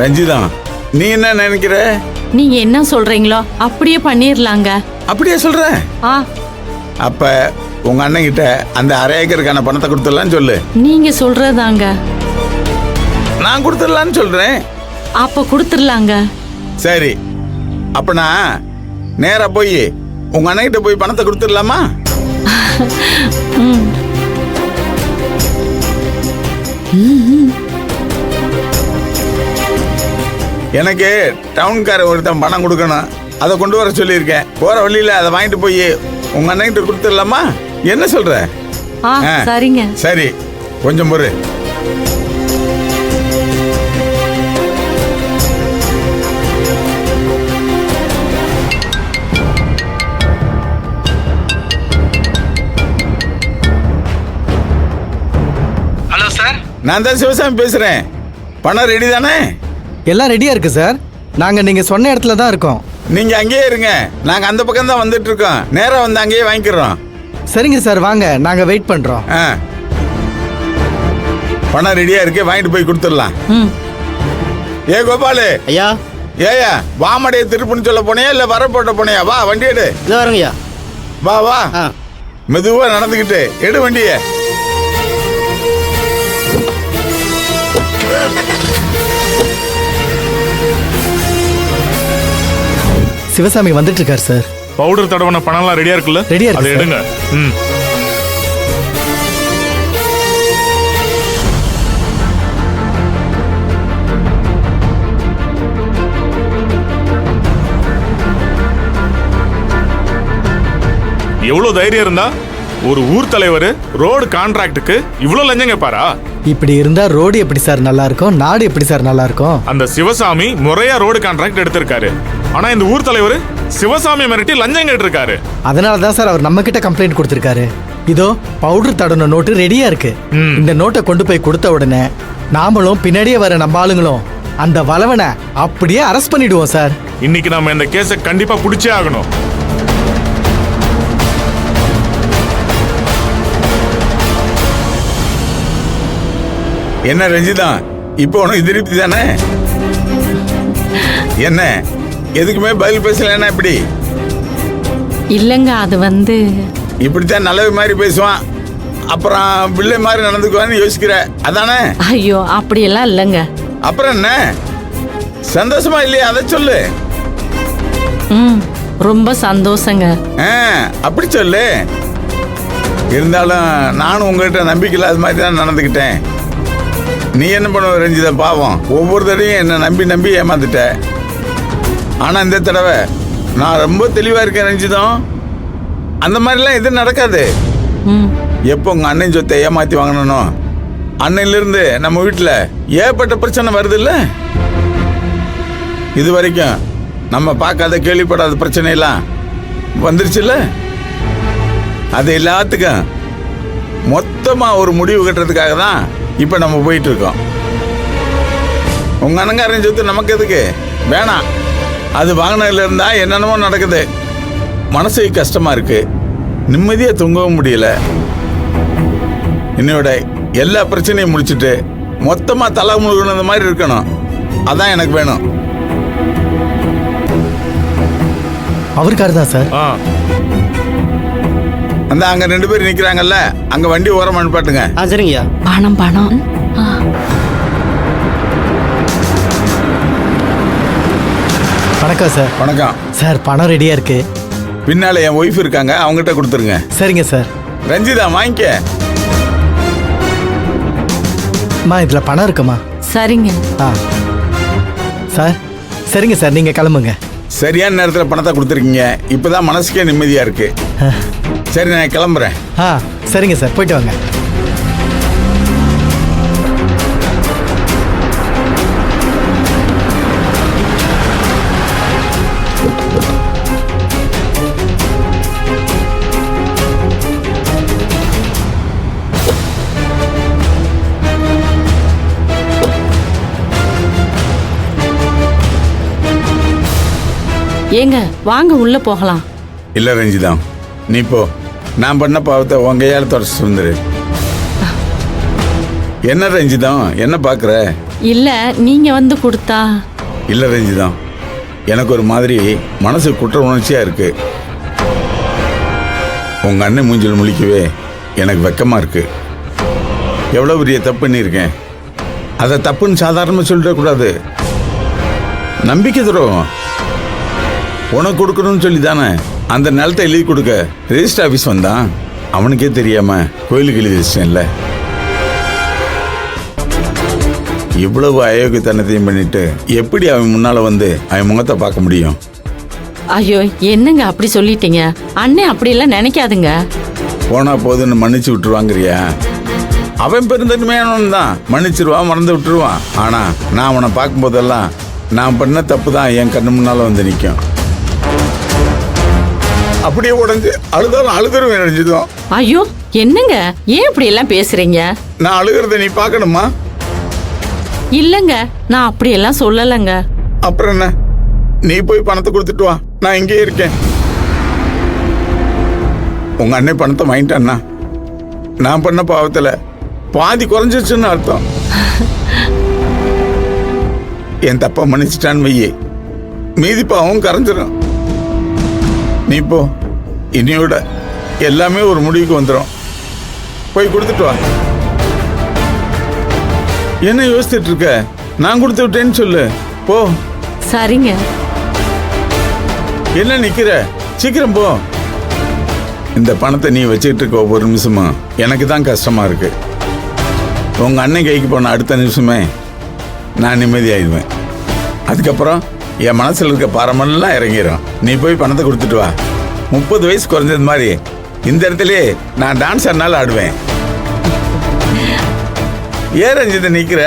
ரஞ்சிதா, நீ என்ன நினைக்கிற? நீங்க என்ன சொல்றீங்களோ அப்படியே பண்ணிரலாங்க. அப்படியே சொல்ற? ஆ, அப்ப உங்க அண்ணன் கிட்ட அந்த 1/2 ஏக்கருக்கான பணத்தை கொடுத்துடலான்னு சொல்லு. நீங்க சொல்றதாங்க. நான் கொடுத்துடலான்னு சொல்றேன். அப்ப கொடுத்துடலாங்க. சரி, அப்ப நான் நேரா போய் உங்க அண்ணன் கிட்ட போய் பணத்தை கொடுத்துடலாமா? ம். எனக்கு டவுன்கார ஒருத்தன் பணம் கொடுக்கணும், அதை கொண்டு வர சொல்லியிருக்கேன். போற வழியில அதை வாங்கிட்டு போய் உங்க அண்ணன் கிட்ட கொடுத்துடலாமா? என்ன சொல்ற? ஆ, சரிங்க. சரி, கொஞ்சம் பொறு. Hello sir. நான் தான் சிவசாமி பேசுறேன். பணம் ரெடி தானே? எல்லாம் ரெடியா இருக்கு சார். நாங்க நீங்க சொன்ன இடத்துல தான் இருக்கோம். நீங்க அங்கேயே இருங்க, நாங்க அந்த பக்கம் தான் வந்துட்டு இருக்கோம். நேரா வந்து அங்கேயே வாங்கிக்கிறோம். சரிங்க சார், வாங்க, நாங்க வெயிட் பண்றோம். ஆ, பணம் ரெடியா இருக்கு, வாங்கிட்டு போய் கொடுத்துடலாம். ம். ஏ கோபாலு, ஐயா. ஏயா வாமடைய திருப்புன்னு சொல்ல போனியா இல்ல வர போட்ட போனியா? வா வண்டி எடு. இதோ வரங்கய்யா. வா வா, ஆ. மெதுவா நடந்துக்கிட்டு எடு வண்டிய. சிவசாமி வந்துட்டு இருக்காரு சார். பவுடர் தடவன பணம்லாம் ரெடியா இருக்குல்ல? ரெடியா இருக்கு அதை சார். எடுங்க. ம். எவ்வளவு தைரியம் இருந்தா ஒரு ஊர் தலைவர் ரோடு கான்ட்ராக்டுக்கு இவ்வளவு லஞ்சம் கேட்பாரா? இப்படி இருந்தா ரோடு எப்படி சார் நல்லா இருக்கும், நாடு எப்படி சார் நல்லா இருக்கும்? அந்த சிவசாமி முறையா ரோடு கான்ட்ராக்ட் எடுத்திருக்காரு. ஆனா இந்த ஊர் தலைவர் சிவசாமி மிரட்டி லஞ்சம் கேட்டிருக்காரு. அதனால தான் சார் அவர் நம்ம கிட்ட கம்ப்ளைண்ட் கொடுத்திருக்காரு. இதோ பவுடர் தடன நோட்டு ரெடியா இருக்கு. இந்த நோட்டை கொண்டு போய் கொடுத்த உடனே நாமளும் பின்னாடியே வர நம்ம ஆளுங்களும் அந்த வளவனை அப்படியே அரெஸ்ட் பண்ணிடுவோம் சார். இன்னைக்கு நம்ம இந்த கேஸை கண்டிப்பா பிடிச்சே ஆகணும். என்ன ரஞ்சிதா, இப்போ உனக்கு திருப்தி தானே? என்ன எதுக்குமே பதில் பேசலன்னா இப்படி? இல்லங்க, அது வந்து இப்படித்தான் நல்லது மாதிரி பேசுவான், அப்புறம் பிள்ளை மாதிரி நடந்துக்குவான்னு யோசிக்கிற, அதானே? ஐயோ அப்படியெல்லாம் இல்லைங்க. அப்புறம் என்ன, சந்தோஷமா இல்லையா? அதை சொல்லு. ம், ரொம்ப சந்தோஷங்க. ஆ, அப்படி சொல்லு. இருந்தாலும் நானும் உங்ககிட்ட நம்பிக்கை இல்லாத மாதிரி தான் நடந்துக்கிட்டேன். நீ என்ன பண்ணுவ ரஞ்சிதா? பாவம், ஒவ்வொரு தடையும் என்னை நம்பி நம்பி ஏமாந்துட்ட. ஆனா இந்த தடவை நான் ரொம்ப தெளிவா இருக்கேன் ரஞ்சிதம். அந்த மாதிரிலாம் எதுவும் நடக்காது. ம். எப்போ உங்க அண்ணன் சொத்தை ஏமாத்தி வாங்கணும், அன்னையிலிருந்து நம்ம வீட்டில் ஏற்பட்ட பிரச்சனை வருது இல்ல? இது வரைக்கும் நம்ம பார்க்காத கேள்விப்படாத பிரச்சனை எல்லாம் வந்துருச்சுல்ல? அது எல்லாத்துக்கும் மொத்தமா ஒரு முடிவு கட்டுறதுக்காக தான் இப்ப நம்ம போயிட்டு இருக்கோம். உங்க அண்ணங்காரன் சொத்து நமக்கு எதுக்கு வேணாம். அது வாங்கினதுல இருந்தா என்னென்னமோ நடக்குது. மனசு கஷ்டமா இருக்கு, நிம்மதியா தூங்கவும் முடியல. என்னோட எல்லா பிரச்சனையும் முடிச்சுட்டு மொத்தமா தலை முழுகின மாதிரி இருக்கணும். அதான் எனக்கு வேணும். அவருக்காரு தான் சார். ஆ, அந்த அங்க 2 பேர் நிக்கிறாங்கல்ல, அங்க வண்டி ஓரம் அனுப்பாட்டுங்க. ஆ, சரிங்கய்யா. பணம் பணம். ஆ. வணக்கம் சார். வணக்கம் சார், பணம் ரெடியா இருக்கு. பின்னால என் ஒய்ஃப் இருக்காங்க, அவங்ககிட்ட கொடுத்துருங்க. சரிங்க சார். ரஞ்சிதா வாங்கிக்க. அம்மா, இதுல பணம் இருக்குமா? சரிங்க. ஆ சார், சரிங்க சார், நீங்க கிளம்புங்க. சரியான நேரத்தில் பணத்தை கொடுத்துருக்கீங்க, இப்பதான் மனசுக்கே நிம்மதியா இருக்கு. சரி, நான் கிளம்புறேன். ஆ சரிங்க சார், போயிட்டு வாங்க. ஏங்க வாங்க உள்ள போகலாம். இல்ல ரஞ்சிதா, நீ போ. நான் பண்ண பாவத்தை உன் கையால் தொடச்சு வந்துரு. என்ன ரஞ்சிதம், என்ன பார்க்குற? இல்ல நீங்க வந்து கொடுத்தா. இல்லை ரஞ்சிதம், எனக்கு ஒரு மாதிரி மனசு குற்ற உணர்ச்சியாக இருக்கு. உங்கள் அண்ணன் மூஞ்சில் முழிக்கவே எனக்கு வெக்கமாக இருக்கு. எவ்வளோ பெரிய தப்பு பண்ணியிருக்கேன். அதை தப்புன்னு சாதாரணமாக சொல்லிடக்கூடாது. நம்பிக்கை துரோகம். உனக்கு கொடுக்கணும்னு சொல்லி தானே அந்த நிலத்தை எழுதி கொடுக்க ரெஜிஸ்டர் ஆஃபீஸ் வந்தான். அவனுக்கே தெரியாம கோயிலுக்கு எழுதி வச்சிட்டேன்ல. இவ்வளவு அயோக்கியத்தனத்தையும் பண்ணிட்டு எப்படி அவன் முன்னால வந்து அவன் முகத்தை பார்க்க முடியும்? ஐயோ என்னங்க அப்படி சொல்லிட்டீங்க? அண்ணன் அப்படி எல்லாம் நினைக்காதுங்க. போனா போதுன்னு மன்னிச்சு விட்டுருவாங்கறியா? அவன் பெருந்தன்மையானவன் தான், மன்னிச்சிருவான், மறந்து விட்டுருவான். ஆனா நான் அவனை பார்க்கும் போதெல்லாம் நான் பண்ண தப்பு தான் என் கண்ணு முன்னால வந்து நிற்கும். அப்படியே உடஞ்சு அழுதாலும் அழுதுருவேன் நினைச்சதும். ஐயோ என்னங்க ஏன் இப்படி எல்லாம் பேசுறீங்க? நான் அழுகிறத நீ பார்க்கணுமா? இல்லங்க நான் அப்படி எல்லாம் சொல்லலைங்க. அப்புறம் என்ன, நீ போய் பணத்தை கொடுத்துட்டு வா, நான் இங்கேயே இருக்கேன். உங்க அண்ணன் பணத்தை வாங்கிட்டான்னா நான் பண்ண பாவத்துல பாதி குறைஞ்சிருச்சுன்னு அர்த்தம். என் தப்ப மன்னிச்சிட்டான்னு வையே, மீதி பாவம் கரைஞ்சிரும். நீ போ, இனியோட எல்லாமே ஒரு முடிவுக்கு வந்துடும். போய் கொடுத்துட்டு வா. என்ன யோசிச்சுட்டு இருக்க? நான் கொடுத்து விட்டேன்னு சொல்லு, போ. சரிங்க. என்ன நிக்கிற? சீக்கிரம் போ. இந்த பணத்தை நீ வச்சுக்கிட்டு இருக்க ஒவ்வொரு நிமிஷமும் எனக்கு தான் கஷ்டமா இருக்கு. உங்க அண்ணன் கைக்கு போன அடுத்த நிமிஷமே நான் நிம்மதியாயிடுவேன். அதுக்கப்புறம் என் மனசுல இருக்க பாரமெல்லாம் இறங்கிடும். நீ போய் பணத்தை கொடுத்துட்டு வா. 30 வயசு குறைஞ்சது மாதிரி இந்த இடத்துலயே நான் டான்ஸ் ஆடினாலும் ஆடுவேன். ஏன் ரஞ்சித நிக்கிற?